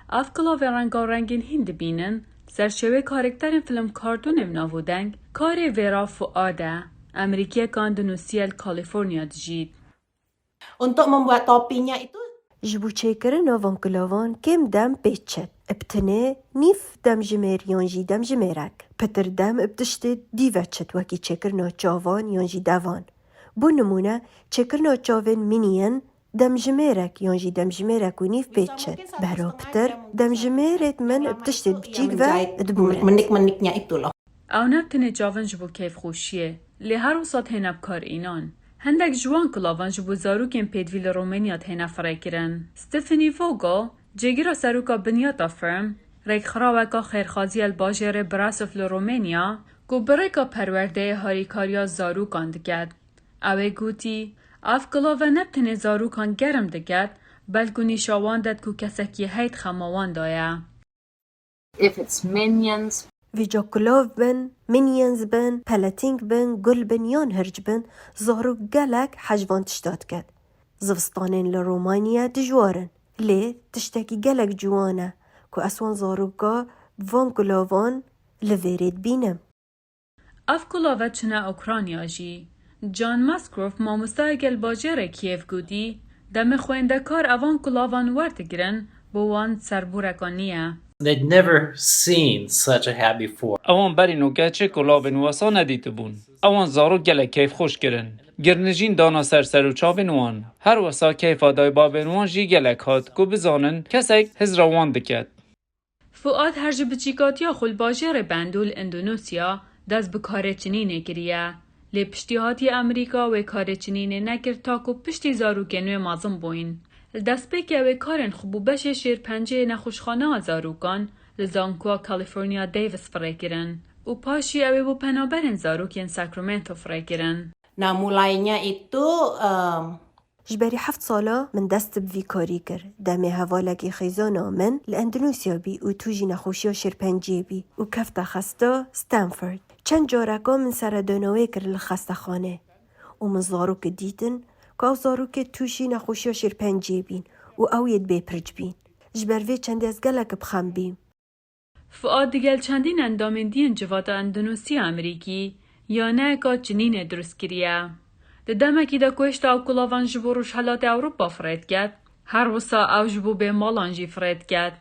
اف کلاوی رنگارنگین هند بینن سرشوه کارکترین فیلم کارتون ناو دنگ کاری ویرا فؤاده امریکی کاندنوسیل کالیفرنیا دجید. Untuk membuat topinya itu جبو چیکرن آوان کلاوان کم دم پیچت ابتنه نیف دم جمیر یانجی دم جمیرک پتر دم ابتشت دیوچت وکی چیکرنا چاوان یانجی دوان بو نمونه چیکرنا چاوان مینین دم جمیرک یانجی دم جمیرک و نیف پیچت برا پتر دم جمیرت من ابتشت بچیک و ادبورت menik-meniknya itu loh. او نبتنه جاون جبو کیف خوشیه لی هر وسط هنب کار اینان. هندک جوان کلاوان جبو زاروکین پیدویل رومانیات هنه فرای کرن. ستفانی ووگل جگیرا سروکا بنیاتا فرم ریک خراوکا خیرخازی الباجر براسف لرومانیا گو بریکا پرورده هاریکاریا زاروکان دگد. اوه گوتی اف کلاوان نبتنه زاروکان گرم دگد بلکو نیشاوان داد کو کسکی هید خماوان دایا. If it's minions, ویجا کلاو بن، مینینز بن، پلتینگ بن، گل بن یان هرج بن، زارو گلک حجوان تشتاد کد. زوستانین لرومانیا دجوارن. لی تشتاکی گلک جوانه که اسوان زاروگا وان کلاوان لورید بینم. اف کلاوه چنه اوکرانیا جی. جان ماسکروف ماموستای گل باجر کیف گودی دم خویندکار اوان کلاوان ورد گرن بوان سربورکانیه. They'd never seen such a hat before. اوان برینو گچه کلابن واسا ندیده بون. اوان زارو گله کیف خوش کرن. گرنجین دانا سر و چابن وان. هر واسا کیف آدای بابن وان جی گلک هات گو بزانن کسک هزروان دکد. فؤاد هرج بچیکاتیا خل باجر بندول اندونوسیا دست بکاره چنینه گریه. لی پشتیهاتی امریکا و کاره چنینه نکر تاکو پشتی زارو گنوی مازم بوین. دست بکه و کارن خوبو بشه شیر پنجه نخوشخانه زاروکان لزانکوا کالیفرنیا دیویس فرای کرن. و پاشی اوی بو پنابرن زاروکین ساکرامنتو فرای کرن. Nah, mulainya itu جبری 7 سالا من دست بوی کاری کر. دمی هوالکی خیزانا من لاندونوسیا بی و توجی نخوشیا شرپنجی بی و کفتا خستا ستانفورد. چند جارکا من سردانوی کر لخستا خانه. و من زاروک دیتن که زاروک توشی نخوشیا شرپنجی بین و اوید بپرج بین. جبروی چند از گلک بخم بیم. فؤاد دیگل چندین اندامین دین جواتا اندونوسی امریکی یا نه که چنین درست کریه. دمکی دا کوشتا او کلاوان جبو روش حالات اوروپا فرید کد هر وسا او جبو به مالان جی فرید کد.